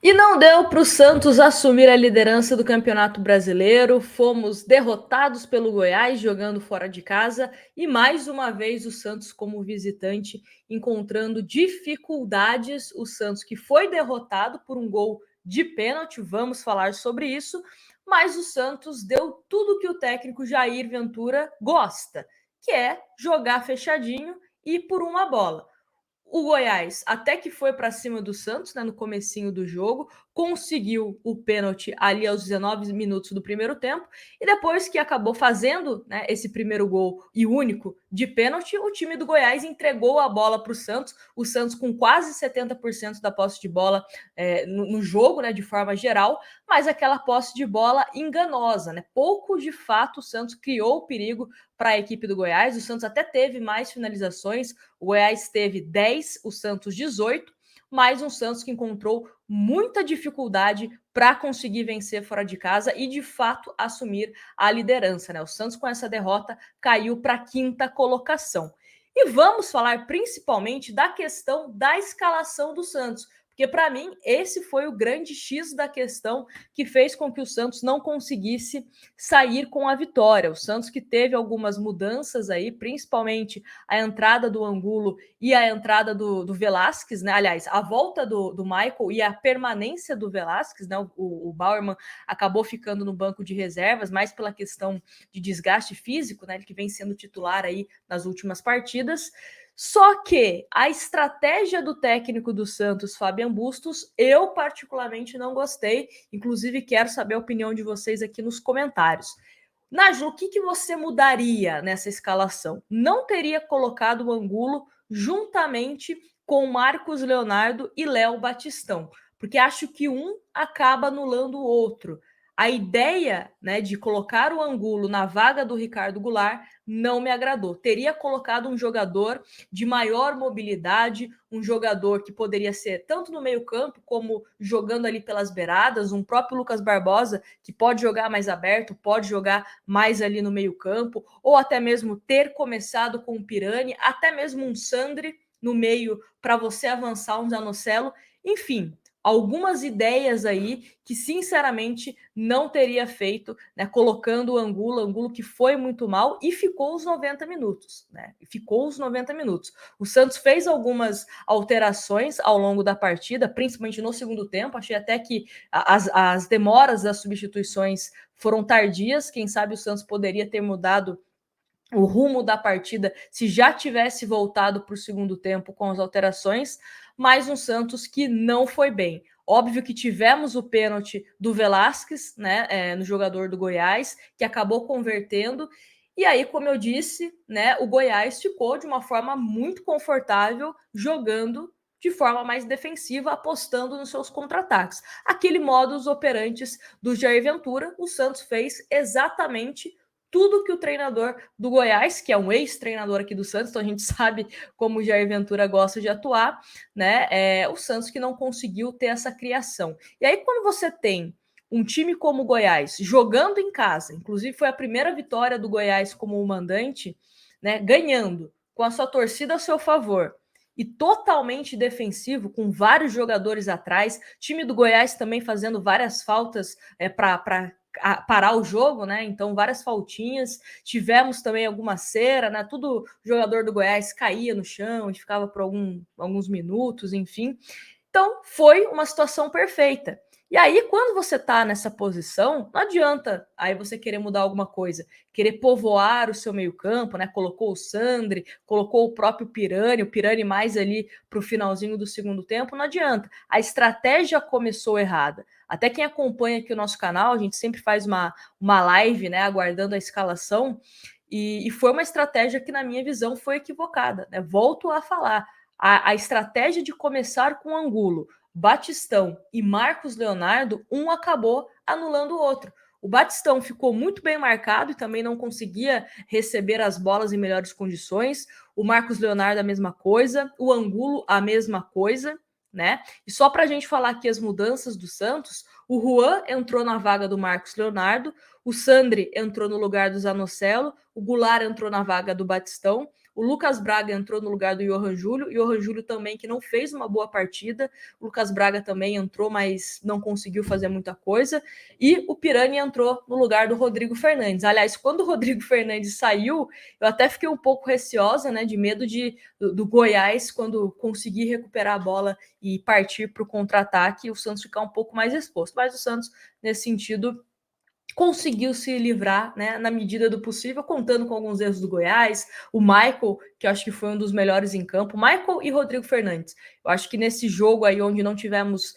E não deu para o Santos assumir a liderança do Campeonato Brasileiro. Fomos derrotados pelo Goiás jogando fora de casa e mais uma vez o Santos como visitante encontrando dificuldades. O Santos que foi derrotado por um gol de pênalti, vamos falar sobre isso, mas o Santos deu tudo que o técnico Jair Ventura gosta, que é jogar fechadinho e por uma bola. O Goiás até que foi para cima do Santos, né, no comecinho do jogo, conseguiu o pênalti ali aos 19 minutos do primeiro tempo, e depois que acabou fazendo, né, esse primeiro gol e único de pênalti, o time do Goiás entregou a bola para o Santos com quase 70% da posse de bola no jogo, né, de forma geral, mas aquela posse de bola enganosa, né? Pouco de fato o Santos criou o perigo para a equipe do Goiás. O Santos até teve mais finalizações, o Goiás teve 10, o Santos 18, mas um Santos que encontrou muita dificuldade para conseguir vencer fora de casa e de fato assumir a liderança, né? O Santos com essa derrota caiu para a quinta colocação. E vamos falar principalmente da questão da escalação do Santos, porque para mim esse foi o grande X da questão que fez com que o Santos não conseguisse sair com a vitória. O Santos que teve algumas mudanças aí, principalmente a entrada do Angulo e a entrada do Velasquez, né? Aliás, a volta do Michael e a permanência do Velasquez, né? O Bauerman acabou ficando no banco de reservas, mais pela questão de desgaste físico, né? Ele que vem sendo titular aí nas últimas partidas. Só que a estratégia do técnico do Santos, Fabian Bustos, eu particularmente não gostei. Inclusive, quero saber a opinião de vocês aqui nos comentários. Nájilo, o que você mudaria nessa escalação? Não teria colocado o Angulo juntamente com Marcos Leonardo e Léo Batistão, porque acho que um acaba anulando o outro. A ideia, né, de colocar o Angulo na vaga do Ricardo Goulart não me agradou. Teria colocado um jogador de maior mobilidade, um jogador que poderia ser tanto no meio-campo como jogando ali pelas beiradas, um próprio Lucas Barbosa que pode jogar mais aberto, pode jogar mais ali no meio-campo, ou até mesmo ter começado com o Pirani, até mesmo um Sandri no meio para você avançar um Zanocelo, enfim, algumas ideias aí que sinceramente não teria feito, né, colocando o Angulo que foi muito mal e ficou os 90 minutos, né? Ficou os 90 minutos. O Santos fez algumas alterações ao longo da partida, principalmente no segundo tempo. Achei até que as demoras das substituições foram tardias. Quem sabe o Santos poderia ter mudado o rumo da partida se já tivesse voltado para o segundo tempo com as alterações, mas um Santos que não foi bem. Óbvio que tivemos o pênalti do Velasquez, né, no jogador do Goiás, que acabou convertendo. E aí, como eu disse, né, o Goiás ficou de uma forma muito confortável, jogando de forma mais defensiva, apostando nos seus contra-ataques. Aquele modus operantes do Jair Ventura, o Santos fez exatamente tudo que o treinador do Goiás, que é um ex-treinador aqui do Santos, então a gente sabe como o Jair Ventura gosta de atuar, né? O Santos que não conseguiu ter essa criação. E aí, quando você tem um time como o Goiás jogando em casa, inclusive foi a primeira vitória do Goiás como mandante, né? Ganhando, com a sua torcida a seu favor. E totalmente defensivo, com vários jogadores atrás, time do Goiás também fazendo várias faltas para parar o jogo, né? Então, várias faltinhas. Tivemos também alguma cera, né? Tudo jogador do Goiás caía no chão e ficava por alguns minutos, enfim. Então, foi uma situação perfeita. E aí, quando você tá nessa posição, não adianta aí você querer mudar alguma coisa, querer povoar o seu meio-campo, né? Colocou o Sandri, colocou o próprio Pirani, o Pirani mais ali para o finalzinho do segundo tempo, não adianta. A estratégia começou errada. Até quem acompanha aqui o nosso canal, a gente sempre faz uma live, né? Aguardando a escalação, e foi uma estratégia que, na minha visão, foi equivocada. Né? Volto a falar. A estratégia de começar com Angulo, Batistão e Marcos Leonardo, um acabou anulando o outro. O Batistão ficou muito bem marcado e também não conseguia receber as bolas em melhores condições. O Marcos Leonardo, a mesma coisa. O Angulo, a mesma coisa, né? E só para a gente falar aqui as mudanças do Santos, o Juan entrou na vaga do Marcos Leonardo, o Sandri entrou no lugar do Zanocelo, o Goulart entrou na vaga do Batistão, O Lucas Braga entrou no lugar do Johan Júlio, Johan Júlio também que não fez uma boa partida, o Lucas Braga também entrou, mas não conseguiu fazer muita coisa, e o Pirani entrou no lugar do Rodrigo Fernandes. Aliás, quando o Rodrigo Fernandes saiu, eu até fiquei um pouco receosa, né, de medo do Goiás, quando conseguir recuperar a bola e partir para o contra-ataque, o Santos ficar um pouco mais exposto. Mas o Santos, nesse sentido, conseguiu se livrar, né, na medida do possível, contando com alguns erros do Goiás, o Michael, que eu acho que foi um dos melhores em campo, Michael e Rodrigo Fernandes. Eu acho que nesse jogo aí, onde não tivemos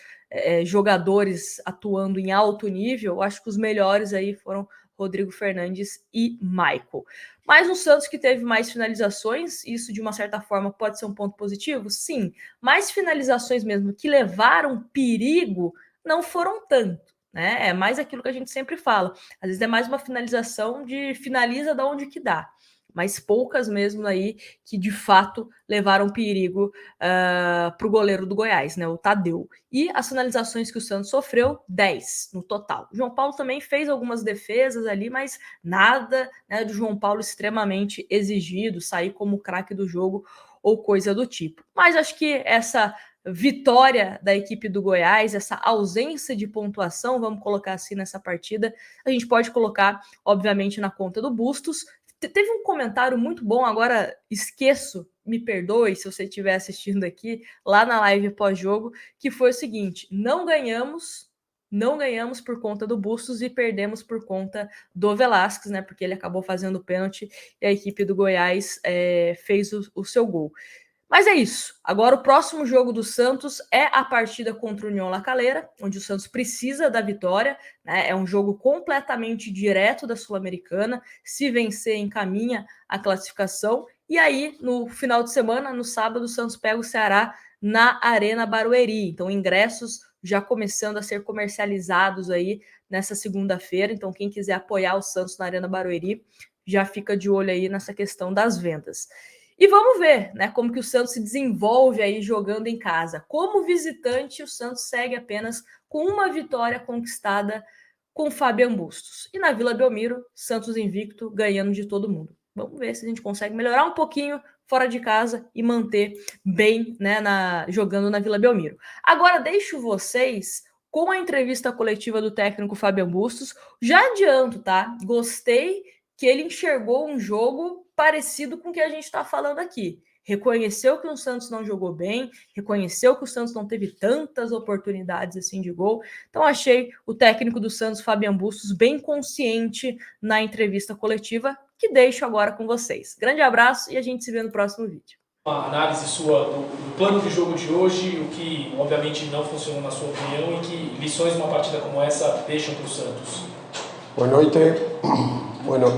jogadores atuando em alto nível, eu acho que os melhores aí foram Rodrigo Fernandes e Michael. Mas o Santos que teve mais finalizações, isso de uma certa forma pode ser um ponto positivo? Sim, mais finalizações mesmo que levaram perigo não foram tanto. Né? É mais aquilo que a gente sempre fala. Às vezes é mais uma finalização de finaliza da onde que dá, mas poucas mesmo aí que de fato levaram perigo para o goleiro do Goiás, né? O Tadeu. E as finalizações que o Santos sofreu, 10 no total. O João Paulo também fez algumas defesas ali, mas nada, né, do João Paulo extremamente exigido, sair como craque do jogo ou coisa do tipo. Mas acho que essa vitória da equipe do Goiás, essa ausência de pontuação, vamos colocar assim nessa partida, a gente pode colocar, obviamente, na conta do Bustos. Teve um comentário muito bom, agora esqueço, me perdoe se você estiver assistindo aqui, lá na live pós-jogo, que foi o seguinte: não ganhamos por conta do Bustos e perdemos por conta do Velasquez, né? Porque ele acabou fazendo o pênalti e a equipe do Goiás fez o seu gol. Mas é isso. Agora o próximo jogo do Santos é a partida contra o União La Calera, onde o Santos precisa da vitória, né? É um jogo completamente direto da Sul-Americana. Se vencer, encaminha a classificação. E aí, no final de semana, no sábado, o Santos pega o Ceará na Arena Barueri. Então, ingressos já começando a ser comercializados aí nessa segunda-feira. Então, quem quiser apoiar o Santos na Arena Barueri, já fica de olho aí nessa questão das vendas. E vamos ver, né, como que o Santos se desenvolve aí jogando em casa. Como visitante, o Santos segue apenas com uma vitória conquistada com o Fabian Bustos. E na Vila Belmiro, Santos invicto, ganhando de todo mundo. Vamos ver se a gente consegue melhorar um pouquinho fora de casa e manter bem, né, jogando na Vila Belmiro. Agora deixo vocês com a entrevista coletiva do técnico Fabian Bustos. Já adianto, tá? Gostei que ele enxergou um jogo parecido com o que a gente está falando aqui. Reconheceu que o Santos não jogou bem, reconheceu que o Santos não teve tantas oportunidades assim de gol. Então achei o técnico do Santos, Fabian Bustos, bem consciente na entrevista coletiva, que deixo agora com vocês. Grande abraço e a gente se vê no próximo vídeo. Uma análise sua do plano de jogo de hoje, o que obviamente não funcionou na sua opinião e que lições uma partida como essa deixam para o Santos. Boa noite. Bueno,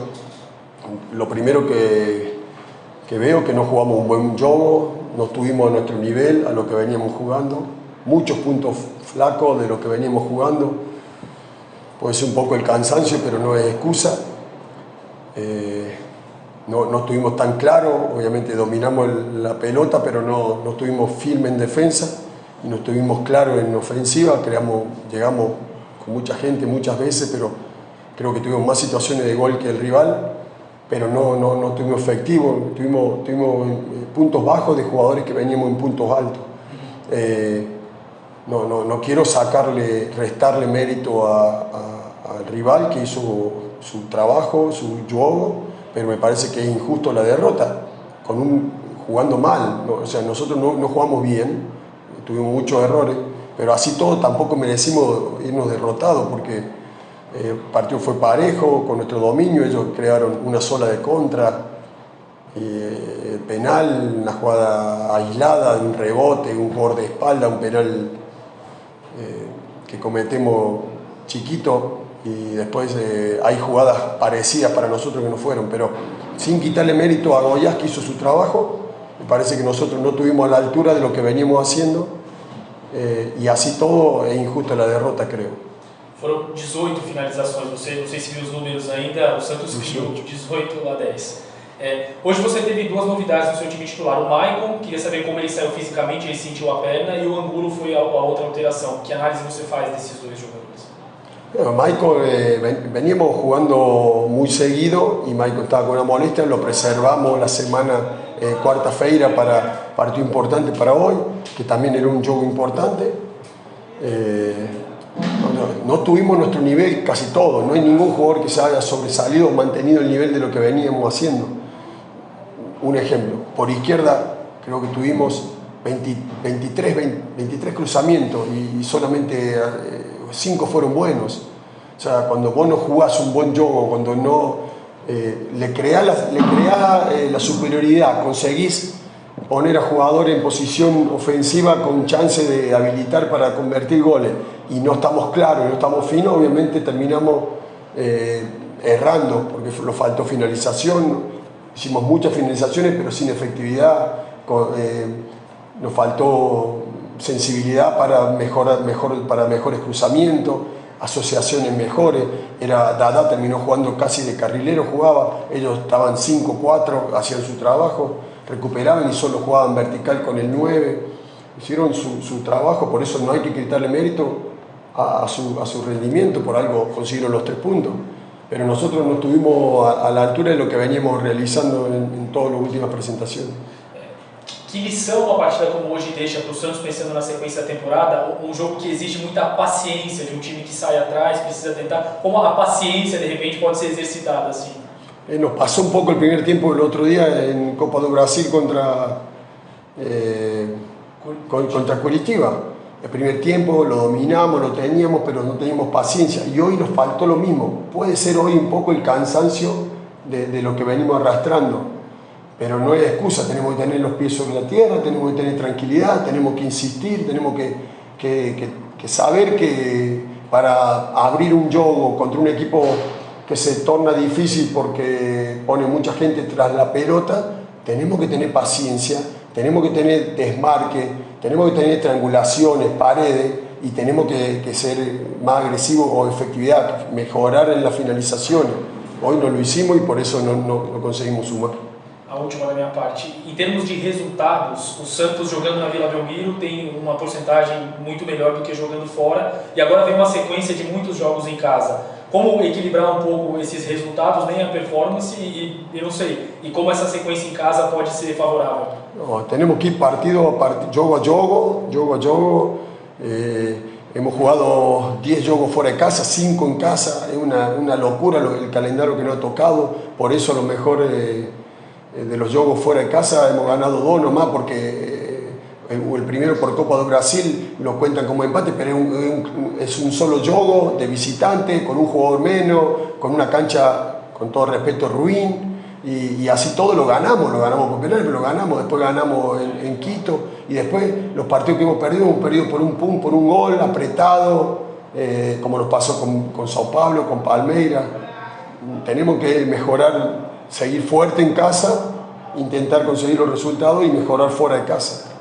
lo primero que veo es que no jugamos un buen juego, no estuvimos a nuestro nivel, a lo que veníamos jugando, muchos puntos flacos de lo que veníamos jugando, puede ser un poco el cansancio, pero no es excusa. No estuvimos tan claros, obviamente dominamos la pelota, pero no estuvimos firmes en defensa y no estuvimos claros en ofensiva, llegamos con mucha gente muchas veces, pero creo que tuvimos más situaciones de gol que el rival, pero no estuvimos efectivos, tuvimos puntos bajos de jugadores que veníamos en puntos altos. No quiero restarle mérito al rival que hizo su trabajo, su juego, pero me parece que es injusto la derrota, jugando mal, ¿no? O sea, nosotros no jugamos bien, tuvimos muchos errores, pero así todo tampoco merecimos irnos derrotados, porque el partido fue parejo, con nuestro dominio, ellos crearon una sola de contra, el penal, una jugada aislada, de un rebote, un jugador de espalda, un penal que cometemos chiquito, y después hay jugadas parecidas para nosotros que no fueron, pero sin quitarle mérito a Goiás, que hizo su trabajo. Me parece que nosotros no estuvimos a la altura de lo que veníamos haciendo, y así todo es injusta la derrota, creo. Foram 18 finalizações, não sei se viu os números ainda, o Santos criou 18 a 10. Hoje você teve duas novidades no seu time titular, o Maicon, queria saber como ele saiu fisicamente, ele sentiu a perna, e o Angulo foi a outra alteração. Que análise você faz desses dois jogadores? Bueno, Maicon, veníamos jugando muy seguido y Maicon estaba con una molestia, lo preservamos la semana quarta-feira para partido importante para hoy, que también era un juego importante. No tuvimos nuestro nivel casi todo, no hay ningún jugador que se haya sobresalido o mantenido el nivel de lo que veníamos haciendo. Un ejemplo, por izquierda creo que tuvimos 23 cruzamientos y solamente 5 fueron buenos. O sea, cuando vos no jugás un buen juego, cuando no le creás la superioridad, conseguís poner a jugadores en posición ofensiva con chance de habilitar para convertir goles y no estamos claros, no estamos finos, obviamente terminamos errando porque nos faltó finalización, hicimos muchas finalizaciones pero sin efectividad, nos faltó sensibilidad para mejores cruzamientos, asociaciones mejores. Dada terminó jugando casi de carrilero, jugaba, ellos estaban 5-4, hacían su trabajo, recuperaban y solo jugaban vertical con el 9, hicieron su trabajo, por eso no hay que quitarle mérito a su rendimiento, por algo consiguieron los 3 puntos, pero nosotros no estuvimos a la altura de lo que veníamos realizando en todas las últimas presentaciones. Que lição uma partida como hoje deixa para o Santos pensando na sequência da temporada? Um jogo que exige muita paciência de um time que sai atrás, precisa tentar. Como a paciência de repente pode ser exercitada assim? Nos pasó un poco el primer tiempo el otro día en Copa do Brasil contra Curitiba. El primer tiempo lo dominamos, lo teníamos, pero no teníamos paciencia. Y hoy nos faltó lo mismo. Puede ser hoy un poco el cansancio de lo que venimos arrastrando. Pero no hay excusa, tenemos que tener los pies sobre la tierra, tenemos que tener tranquilidad, tenemos que insistir, tenemos que saber que para abrir un juego contra un equipo que se torna difícil porque pone mucha gente tras la pelota, tenemos que tener paciencia, tenemos que tener desmarque, tenemos que tener triangulaciones, paredes y tenemos que ser más agresivos con efectividad, mejorar en las finalizaciones. Hoy no lo hicimos y por eso no conseguimos sumar. A última da minha parte. Em termos de resultados, o Santos jogando na Vila Belmiro tem uma porcentagem muito melhor do que jogando fora e agora vem uma sequência de muitos jogos em casa. Como equilibrar um pouco esses resultados, nem a performance e eu não sei, e como essa sequência em casa pode ser favorável? No, tenemos que ir partido a partido, jogo a jogo. Hemos jugado 10 juegos fuera de casa, 5 en casa, es una locura el calendario que nos ha tocado, por eso a lo mejor de los juegos fuera de casa hemos ganado 2 nomás porque el primero por Copa do Brasil lo cuentan como empate, pero es un solo juego de visitante, con un jugador menos, con una cancha, con todo respeto, ruin, y así todo lo ganamos por penal, pero lo ganamos, después ganamos en Quito, y después los partidos que hemos perdido por un punto, por un gol apretado, como nos pasó con Sao Paulo, con Palmeiras. Tenemos que mejorar, seguir fuerte en casa, intentar conseguir los resultados y mejorar fuera de casa.